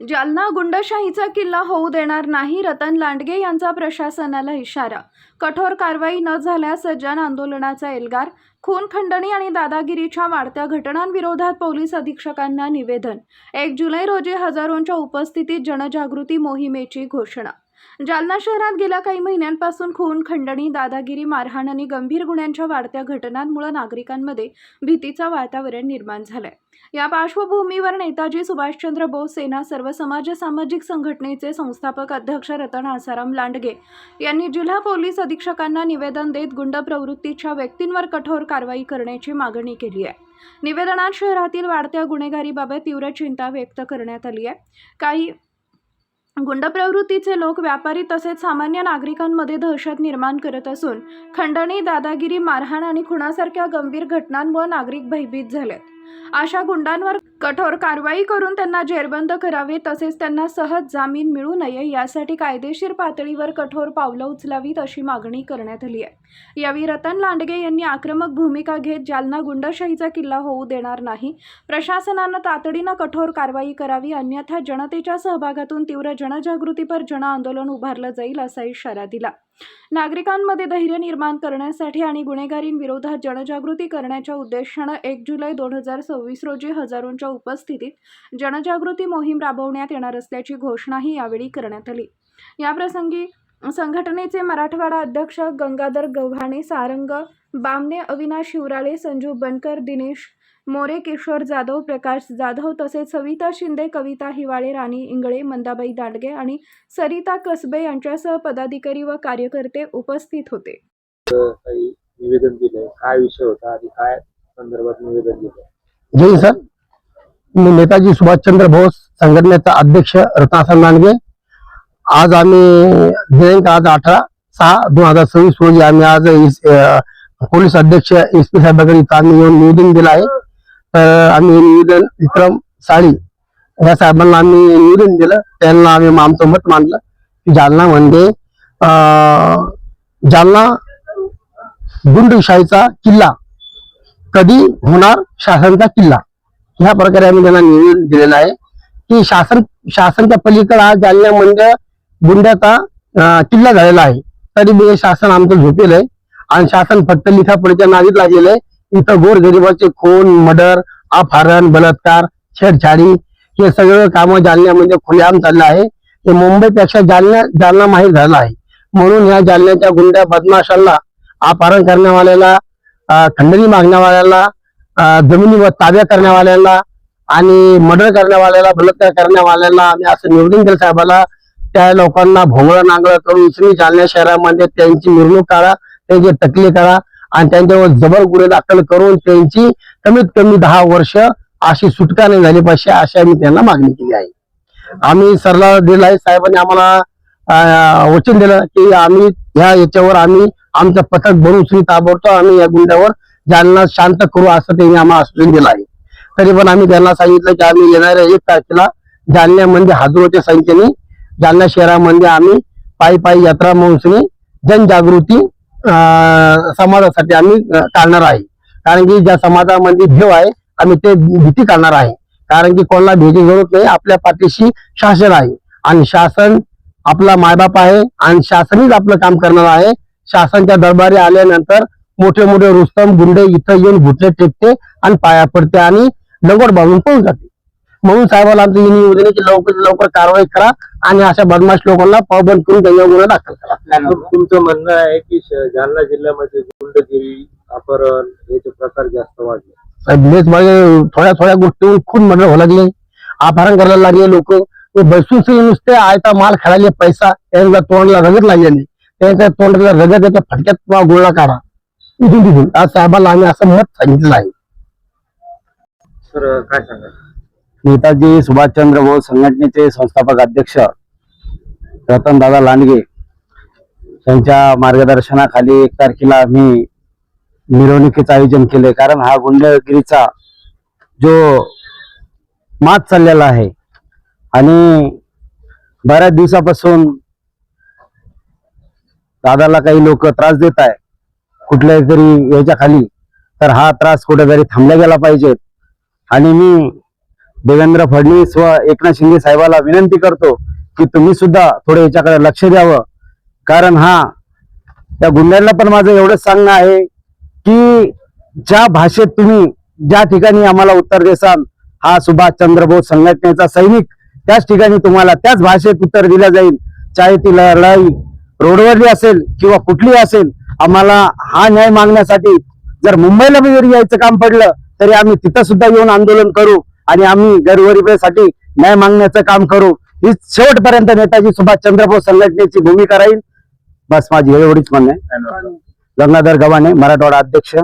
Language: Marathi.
जालना गुंडशाहीचा किल्ला होऊ देणार नाही, रतन लांडगे यांचा प्रशासनाला इशारा. कठोर कारवाई न झाल्यास जन आंदोलनाचा एल्गार. खून खंडणी आणि दादागिरीच्या वाढत्या घटनांविरोधात पोलीस अधीक्षकांना निवेदन. 1 जुलै रोजी हजारोंच्या उपस्थितीत जनजागृती मोहिमेची घोषणा. जालना शहरात गेल्या काही महिन्यांपासून खून खंडणी, दादागिरी, मारहाण आणि गंभीर गुन्ह्यांच्या वाढत्या घटनांमुळे नागरिकांमध्ये भीतीचं वातावरण निर्माण झालंय. या पार्श्वभूमीवर नेताजी सुभाषचंद्र बोस सेना सर्व समाज सामाजिक संघटनेचे संस्थापक अध्यक्ष रतन आसाराम लांडगे यांनी जिल्हा पोलीस अधीक्षकांना निवेदन देत गुंड प्रवृत्तीच्या व्यक्तींवर कठोर कारवाई करण्याची मागणी केली आहे. निवेदनात शहरातील वाढत्या गुन्हेगारीबाबत तीव्र चिंता व्यक्त करण्यात आली आहे. काही गुंड प्रवृत्तीचे लोक व्यापारी तसेच सामान्य नागरिकांमध्ये दहशत निर्माण करत असून खंडणी, दादागिरी, मारहाण आणि खुनासारख्या गंभीर घटनांमुळे नागरिक भयभीत झालेत. अशा गुंडांवर कठोर कारवाई करून त्यांना जेरबंद करावे तसेच त्यांना सहज जामीन मिळू नये यासाठी कायदेशीर पातळीवर कठोर पावलं उचलावीत अशी मागणी करण्यात आली आहे. यावेळी रतन लांडगे यांनी आक्रमक भूमिका घेत जालना गुंडशाहीचा किल्ला होऊ देणार नाही, प्रशासनानं तातडीनं कठोर कारवाई करावी, अन्यथा जनतेच्या सहभागातून तीव्र जनजागृतीपर जन आंदोलन उभारलं जाईल असा इशारा दिला. नागरिकांमध्ये धैर्य निर्माण करण्यासाठी आणि गुन्हेगारींविरोधात जनजागृती करण्याच्या उद्देशानं 1 जुलै 2026 रोजी हजारोंच्या उपस्थितीत जनजागृती मोहीम राबवण्यात येणार असल्याची घोषणाही यावेळी करण्यात आली. याप्रसंगी संघटनेचे मराठवाडा अध्यक्ष गंगाधर गव्हाणे, सारंग बामणे, अविनाश शिवराळे, संजू बनकर, दिनेश मोरे, किशोर जाधव, प्रकाश जाधव तसेच सविता शिंदे, कविता हिवाळे, राणी इंगळे, मंदाबाई दांडगे आणि सरिता कसबे यांच्यासह पदाधिकारी व कार्यकर्ते उपस्थित होते. काही निवेदन दिलंय, काय विषय होता आणि काय संदर्भात निवेदन दिलंय? जय सर, मी नेताजी सुभाषचंद्र बोस संघटनेचा अध्यक्ष रतन आसाराम लांडगे. आज आम्ही दिनांक 18/6/2026 रोजी आम्ही आज पोलीस अध्यक्ष SP साहेबांकडे आम्ही येऊन निवेदन दिलं आहे. तर आम्ही निवेदन विक्रम साळी या साहेबांना आम्ही निवेदन दिलं. त्यांना आम्ही आमचं मत मांडलं की जालना म्हणजे जालना गुंडशाहीचा किल्ला कधी होणार शासनाचा किल्ला, ह्या प्रकारे आम्ही त्यांना निवेदन दिलेलं आहे की शासनाच्या पलीकडे आज जालन्यामध्ये गुंड्याचा किल्ला झालेला आहे. तरी बी शासन आमचं झोपेल आहे आणि शासन फक्त लिखापडीच्या नादीत लागलेलं आहे. इथं गोरगरिबाचे खून, मर्डर, अपहरण, बलात्कार, छेडछाडी हे सगळं कामं जालन्यामध्ये खुलेआम चाललं आहे. हे मुंबईपेक्षा जालना माहीत झालं आहे. म्हणून या जालन्याच्या गुंड्या बदमाशांना, अपहरण करण्यावाल्याला, खंडणी मागण्यावाल्याला, जमिनीवर ताब्या करण्यावाल्याला आणि मर्डर करण्यावाल्याला, बलात्कार करण्यावाल्याला आम्ही असं निवेदन केलं साहेबाला. त्या लोकांना भोंगळं नांगळं करून इसरी जालना शहरामध्ये त्यांची मिरवणूक करा, त्यांचे टकले करा आणि त्यांच्यावर जबर गुन्हे दाखल करून त्यांची कमीत कमी 10 वर्ष अशी सुटका नाही झाली पाहिजे अशी आम्ही त्यांना मागणी केली आहे. आम्ही सरला दिला आहे. साहेबांनी आम्हाला वचन दिलं की आम्ही याच्यावर आम्ही आमचं पथक बनवून ताबडतोब आम्ही या गुंड्यावर जालना शांत करू असं त्यांनी आम्हाला आश्वासन दिलं आहे. तरी पण आम्ही त्यांना सांगितलं की आम्ही येणाऱ्या 1 तारखेला जालन्यामध्ये हजारोच्या संख्येने जालना शहरामध्ये आम्ही पायी यात्रा मोहिनी जनजागृती समाजासाठी आम्ही काढणार आहे. कारण की ज्या समाजामध्ये भेव आहे आम्ही ते भीती काढणार आहे. कारण की कोणाला भीती जरूरत नाही, आपल्या पाठीशी शासन आहे आणि शासन आपला मायबाप आहे आणि शासनच आपलं काम करणार आहे. शासनच्या दरबारी आल्यानंतर मोठे मोठे रुस्तम गुंडे इथं येऊन घुटले टेकते आणि पाया पडते आणि लंगोट बांधून पळून जाते. म्हणून साहेबांना आमचं निवेदन आहे की लवकर कारवाई करा आणि अशा बदमाश लोकांना पावबंद करून त्यांच्यावर गुन्हा दाखल करा. तुमचं म्हणणं आहे की जालना जिल्ह्यामध्ये गुंडगिरी, अपहरण याचे प्रकार जास्त वाढले. थोड्या गोष्टीवर खून मर्डर व्हायला लागले, अपहरण करायला लागले. लोक बसून नुसते आयता माल खायला पैसा, त्यांच्या तोंडला रगत लागले नाही, त्यांच्या तोंडाला रगत त्याच्या फटक्यात गोळा काढा इथून तिथून. आज साहेबांना आम्ही असं मत सांगितलं आहे. सर काय सांगा? नेताजी सुभाषचंद्र बोस संघटनेचे संस्थापक अध्यक्ष रतनदादा लांडगे यांच्या मार्गदर्शनाखाली 1 तारखेला आम्ही मिरवणुकीचं आयोजन केले. कारण हा गुंडगिरीचा जो मात चाललेला आहे आणि बऱ्याच दिवसापासून दादाला काही लोक त्रास देत आहे कुठल्याही तरी याच्या खाली, तर हा त्रास कुठेतरी थांबला गेला पाहिजे. आणि मी देवेंद्र फडणवीस व एकनाथ शिंदे साहेबाला विनंती करतो की तुम्ही सुद्धा थोडं याच्याकडे लक्ष द्यावं. कारण त्या गुंड्यांना पण माझं एवढंच सांगणं आहे की ज्या भाषेत तुम्ही ज्या ठिकाणी आम्हाला उत्तर देसाल, हा सुभाषचंद्र बोस संघटनेचा सैनिक, त्याच ठिकाणी तुम्हाला त्याच भाषेत उत्तर दिलं जाईल. चाहे ती लढाई रोडवरली असेल किंवा कुठली असेल, आम्हाला हा न्याय मागण्यासाठी जर मुंबईला जरी यायचं काम पडलं तरी आम्ही तिथं सुद्धा येऊन आंदोलन करू आणि आम्ही गरीबगरिबासाठी न्याय मागण्याचं काम करू. ही शेवटपर्यंत नेताजी सुभाषचंद्र बोस संघटनेची भूमिका राहील. बस माझी एवढीच म्हणणं आहे. गंगाधर गव्हाणे, मराठवाडा अध्यक्ष.